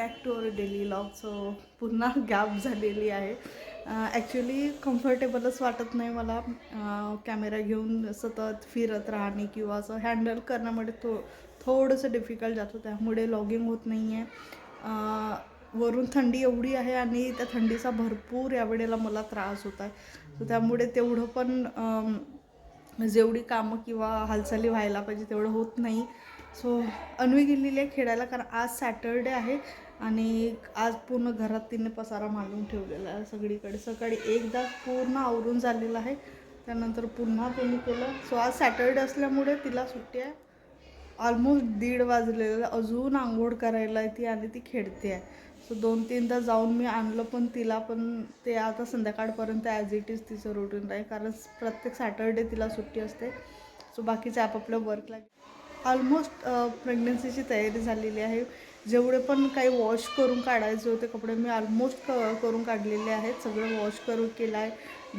Back to our daily vlog. So पुन्हा gap झालेली आहे. ॲक्च्युली कम्फर्टेबलच वाटत नाही मला कॅमेरा घेऊन सतत फिरत राहणे किंवा असं हँडल करण्यामध्ये थोडंसं डिफिकल्ट जातं, त्यामुळे लॉगिंग होत नाही आहे. वरून थंडी एवढी आहे आणि त्या थंडीचा भरपूर यावेळेला मला त्रास होत आहे. सो त्यामुळे तेवढं पण जेवढी कामं किंवा हालचाली व्हायला पाहिजे तेवढं होत नाही. सो अन्वी गेलेली आहे खेळायला, कारण आज सॅटरडे आहे आणि आज पूर्ण घरात तिने पसारा मांडून ठेवलेला आहे सगळीकडे. सकाळी एकदा पूर्ण आवरून झालेलं आहे, त्यानंतर पुन्हा तिने केलं. सो आज सॅटरडे असल्यामुळे तिला सुट्टी आहे. ऑलमोस्ट 1:30 वाजलेलं, अजून आंघोळ करायला आहे ती आणि ती खेळते आहे. सो 2-3दा जाऊन मी आणलं, पण तिला पण ते आता संध्याकाळपर्यंत ॲज इट इज तिचं रुटीन आहे, कारण प्रत्येक सॅटरडे तिला सुट्टी असते. सो बाकीचे आपापल्या वर्कला ऑलमोस्ट प्रेग्नन्सीची तयारी झालेली आहे. जेवढे पण काही वॉश करून काढायचे होते कपडे मी ऑलमोस्ट करून काढलेले आहेत. सगळं वॉश करून केलं आहे,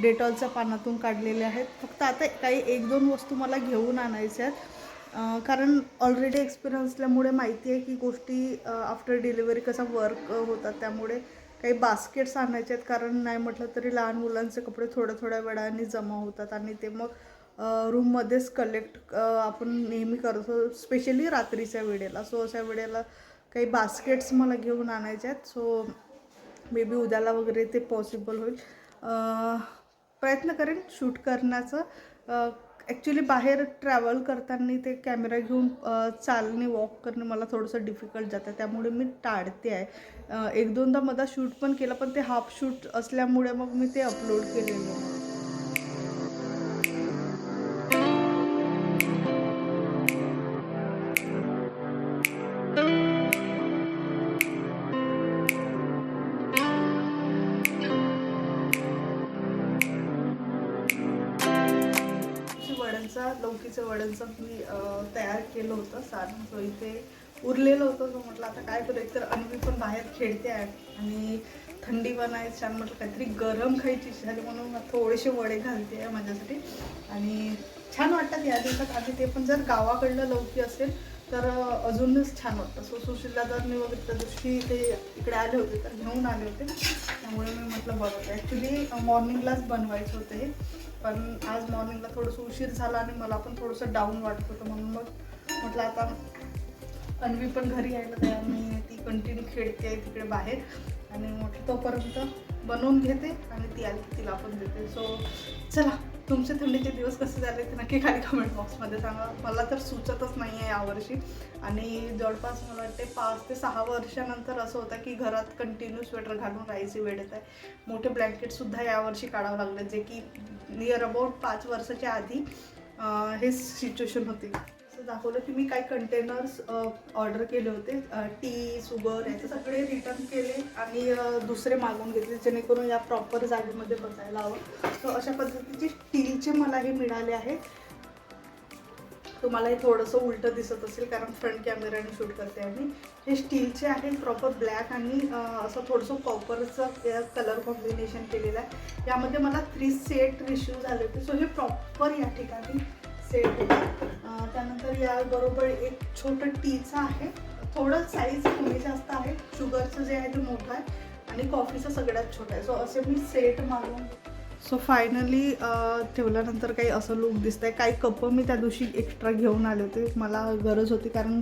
डेटॉलच्या पानातून काढलेले आहेत. फक्त आता काही 1-2 वस्तू मला घेऊन आणायच्या आहेत, कारण ऑलरेडी एक्सपिरियन्स असल्यामुळे माहिती आहे की गोष्टी आफ्टर डिलिव्हरी कसा वर्क होतात. त्यामुळे काही बास्केट्स आणायचे आहेत, कारण नाही म्हटलं तरी लहान मुलांचे कपडे थोड्या वेळाने जमा होतात आणि ते मग रूममध्येच कलेक्ट आपण नेहमी करतो, स्पेशली रात्रीच्या वेळेला. सो अशा वेळेला काही बास्केट्स मला घेऊन आणायचे आहेत. सो मे बी उद्याला वगैरे ते पॉसिबल होईल. प्रयत्न करेन शूट करण्याचं. ॲक्च्युली बाहेर ट्रॅव्हल करताना ते कॅमेरा घेऊन चालणे, वॉक करणे मला थोडंसं डिफिकल्ट जातं, त्यामुळे मी टाळते आहे. 1-2दा मला शूट पण केलं, पण ते हाफ शूट असल्यामुळे मग मी ते अपलोड केलेलं आहे. लौकीचं वड्यांचं मी तयार केलं होतं सारण. सो इथे उरलेलं होतं. सो म्हटलं आता काय करू, एकतर अन्वी पण बाहेर खेळते आहे आणि थंडी बनायची छान, म्हटलं काहीतरी गरम खायची इच्छा झाली म्हणून थोडेसे वडे घालते आहे माझ्यासाठी. आणि छान वाटतात या दिवसात, आणि ते पण जर गावाकडलं लौकी असेल तर अजूनच छान वाटतं. सो सुशील दादांनी वगैरे त्या दिवशी ते इकडे आले होते तर घेऊन आले होते, त्यामुळे मी म्हटलं बघते. ॲक्च्युली मॉर्निंगलाच बनवायचं होतं हे, पण आज मॉर्निंगला थोडंसं उशीर झाला आणि मला पण थोडंसं डाऊन वाटत होतं, म्हणून मग म्हटलं आता अन्वी पण घरी यायला तयार नाही आहे, ती कंटिन्यू खेळते आहे तिकडे बाहेर, आणि म्हटलं तोपर्यंत बनवून घेते आणि ती आली की तिला पण देते. सो चला, तुमचे थंडीचे दिवस कसे झाले ते नक्की खाली कमेंट बॉक्समध्ये सांगा. मला तर सुचतच नाही आहे यावर्षी, आणि जवळपास मला वाटते 5 ते 6 वर्षानंतर असं होतं की घरात कंटिन्यू स्वेटर घालून राहायची वेळ येत आहे. मोठे ब्लँकेटसुद्धा यावर्षी काढावं लागलं, जे की नियर अबाउट 5 वर्षाच्या आधी हे सिच्युएशन होती. असं दाखवलं की मी काही कंटेनर्स ऑर्डर केले होते, टी, शुगर याचे सगळे रिटर्न केले आणि दुसरे मागवून घेतले, जेणेकरून या प्रॉपर जागेमध्ये बसायला हवं. सो अशा पद्धतीचे स्टीलचे मला हे मिळाले आहेत. तुम्हाला हे थोडंसं उलटं दिसत असेल कारण फ्रंट कॅमेराने शूट करते आणि हे स्टीलचे आहे, प्रॉपर ब्लॅक आणि असं थोडंसं कॉपरचं कलर कॉम्बिनेशन केलेलं आहे. यामध्ये मला 3 सेट रिसिव्ह झाले होते. सो हे प्रॉपर या ठिकाणी सेट होतं. त्यानंतर याबरोबर एक छोटं टीचं आहे, थोडं साईज कमी जास्त आहे. शुगरचं जे आहे ते मोठं आहे आणि कॉफीचं सगळ्यात छोटं आहे. सो असे मी सेट मागवून. सो फायनली ठेवल्यानंतर काही असं लुक दिसतं आहे. काही कपं मी त्या दिवशी एक्स्ट्रा घेऊन आले होते, मला गरज होती, कारण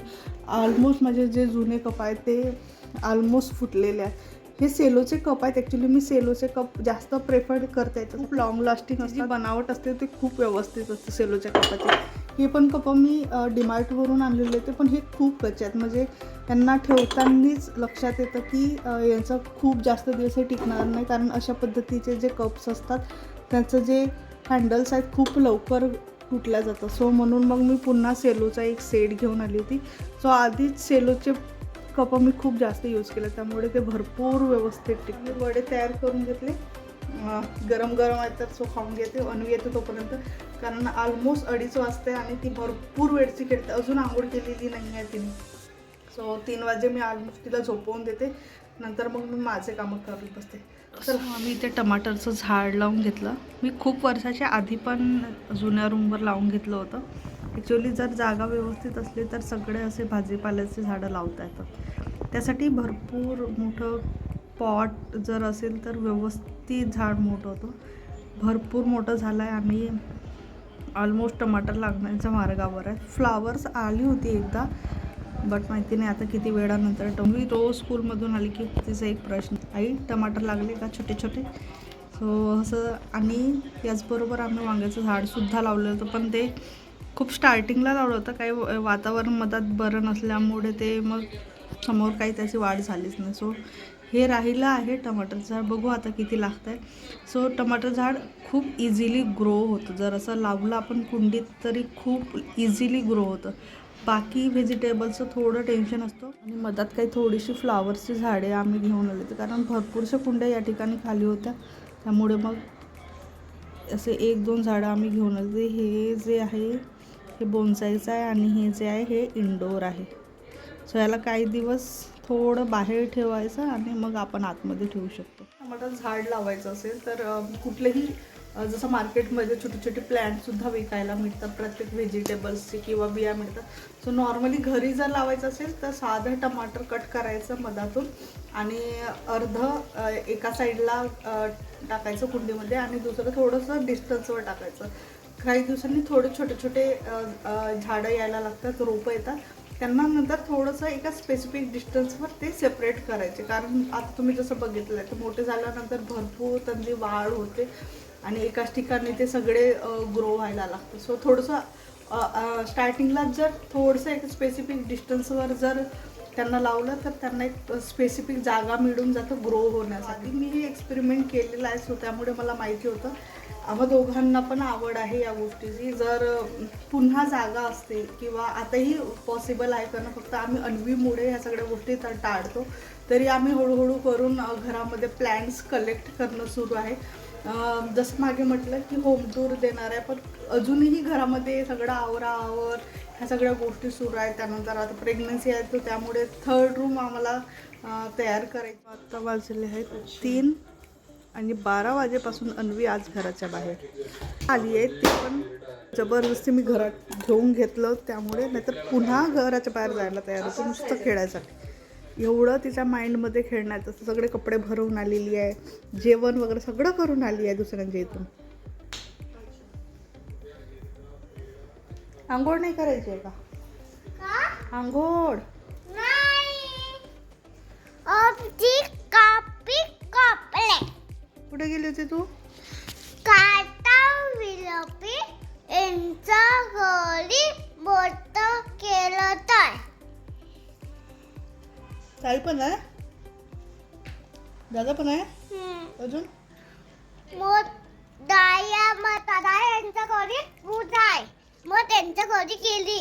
ऑलमोस्ट माझे जे जुने कप आहेत ते ऑलमोस्ट फुटलेले आहेत. हे सेलोचे कप आहेत. ॲक्च्युली मी सेलोचे कप जास्त प्रेफर करते, खूप लॉंग लास्टिंग असते, जी बनावट असते ते खूप व्यवस्थित असते सेलोच्या कपाची. हे पण कपं मी डीमार्टवरून आणलेले होते, पण हे खूप कच्चे आहेत, म्हणजे यांना ठेवतानाच लक्षात येतं की यांचं खूप जास्त दिवस हे टिकणार नाही, कारण अशा पद्धतीचे जे कप्स असतात त्यांचं जे हँडल्स आहेत खूप लवकर तुटल्या जातं. सो म्हणून मग मी पुन्हा सेलोचा एक सेट घेऊन आली होती. सो आधीच सेलोचे कपं मी खूप जास्त यूज केले, त्यामुळे ते भरपूर व्यवस्थित टिकले. वडे तयार करून घेतले, गरम गरम आहेत तर सो खाऊन घेते. अन्वी येते तोपर्यंत, कारण ऑलमोस्ट 2:30 वाजते आणि ती भरपूर वेळची खेळते, अजून आंघोळ केलेली नाही आहे तिने. सो 3 वाजे मी ऑलमोस्ट तिला झोपवून देते, नंतर मग मी माझे कामं करत बसते. तर आम्ही इथे टमाटरचं झाड लावून घेतलं. मी खूप वर्षाच्या आधी पण जुन्या रूमवर लावून घेतलं होतं. ॲक्च्युली जर जागा व्यवस्थित असली तर सगळे असे भाजीपाल्याचे झाडं लावता येतात. त्यासाठी भरपूर मोठं पॉट जर असेल तर व्यवस्थित झाड मोठं होतं. भरपूर मोठं झालं आहे आणि ऑलमोस्ट टमाटर लागण्याच्या मार्गावर आहे. फ्लावर्स आली होती एकदा, बट माहिती नाही आता किती वेळानंतर. मी रोज स्कूलमधून आली की तिचा एक प्रश्न, आई टमाटर लागले का छोटे छोटे. सो असं. आणि याचबरोबर आम्ही वांग्याचं झाडसुद्धा लावलं होतं, पण ते खूप स्टार्टिंगला लावलं होतं. काही वातावरण मधात बरं नसल्यामुळे ते मग समोर काही त्याची वाढ झालीच नाही. सो हे राहिलं आहे टमाटर झाड. बघू आता किती लागतं आहे. सो टमाटर झाड खूप इझिली ग्रो होतं. जर असं लावलं आपण कुंडीत तरी खूप इझिली ग्रो होतं. बाकी व्हेजिटेबल्सचं थोडं टेन्शन असतं. आणि मधात काही थोडीशी फ्लावर्सची झाडे आम्ही घेऊन आले होते, कारण भरपूरशा कुंड्या या ठिकाणी खाली होत्या. त्यामुळे मग असे 1-2 झाडं आम्ही घेऊन आले. हे जे आहे हे बोनसाईचं आहे आणि हे जे आहे हे इंडोर आहे. सो याला काही दिवस थोडं बाहेर ठेवायचं आणि मग आपण आतमध्ये ठेवू शकतो. टमाटर झाड लावायचं असेल तर कुठलेही जसं मार्केटमध्ये छोटे छोटे प्लॅन्टसुद्धा विकायला मिळतात, प्रत्येक व्हेजिटेबल्सचे किंवा बिया मिळतात. सो नॉर्मली घरी जर लावायचं असेल तर साधं टमाटर कट करायचं मधातून आणि एका साईडला टाकायचं कुंडीमध्ये आणि दुसरं थोडंसं डिस्टन्सवर टाकायचं. काही दिवसांनी थोडे छोटे छोटे झाडं यायला लागतात, रोपं येतात. त्यांना नंतर थोडंसं एका स्पेसिफिक डिस्टन्सवर ते सेपरेट करायचे, कारण आता तुम्ही जसं बघितलं आहे ते मोठे झाल्यानंतर भरपूर त्यांची वाढ होते आणि एकाच ठिकाणी ते सगळे ग्रो व्हायला लागतं. सो थोडंसं स्टार्टिंगला जर थोडंसं एक स्पेसिफिक डिस्टन्सवर जर त्यांना लावलं तर त्यांना एक स्पेसिफिक जागा मिळून जातं ग्रो होण्यासाठी. मी हे एक्सपेरिमेंट केलेलं आहे. सो त्यामुळे मला माहिती होतं. आम्हा दोघांना पण आवड आहे या गोष्टीची. जर पुन्हा जागा असते किंवा आताही पॉसिबल आहे, कारण फक्त आम्ही अन्वीमुळे ह्या सगळ्या गोष्टी टाळतो, तरी आम्ही हळूहळू करून घरामध्ये प्लॅन्ट्स कलेक्ट करणं सुरू आहे. जसं मागे म्हटलं की होम टूर देणार आहे, पण अजूनही घरामध्ये सगळं आवर ह्या सगळ्या गोष्टी सुरू आहेत. त्यानंतर आता प्रेग्नन्सी आहे, तर त्यामुळे 3rd रूम आम्हाला तयार करायचं. आत्ता वाजले आहेत 3 आणि 12 वाजेपासून अन्वी आज घराच्या बाहेर आली आहे. ते पण जबरदस्ती मी घरात घेऊन घेतलं त्यामुळे, नाहीतर पुन्हा घराच्या बाहेर जायला तयार होतं नुसतं खेळायसाठी. एवढं तिच्या माइंडमध्ये खेळण्याचं. सगळे कपडे भरवून आलेली आहे, जेवण वगैरे सगळं करून आली आहे दुसऱ्यांच्या इथून. आंघोळ नाही करायची आहे का? आंघोळ कुठे गेली होती तू? ताई पण आहे, दादा पण आहे अजून. मग त्यांच्या घरी केली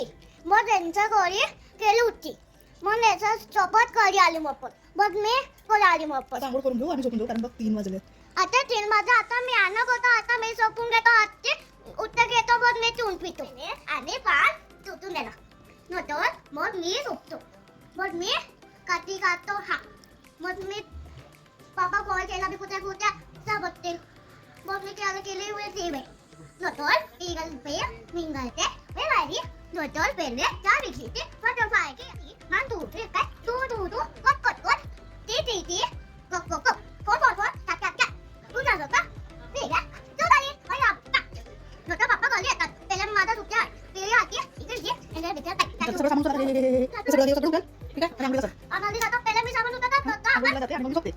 होती. मग त्याच्या सोबत घरी आली. मग मी घरी आली. आंघोळ करून घेऊ आणि झोपून घेऊ, कारण बघ 3 वाजले. आता 3 वाजता. आता मी आणत होतो, आता मी झोपून घेतो. आजची उत्तर घेतो, मग मी चून पितो आणि पान चुटून देणार. मग मी झोपतो. मग मी काठी काढतो. मग मी पापा कॉल केला मी कुठे बघते. मग मी त्याला केली वेळ मिंगलते वेळी नोटोल पेले त्या विषयी फायकी मान तू कट ती पुन्हा जाता नोटा पप्पा घरी येतात. त्याला माझा सुट्ट्या आहे इकडे मी साबण होता आता मी झोपते.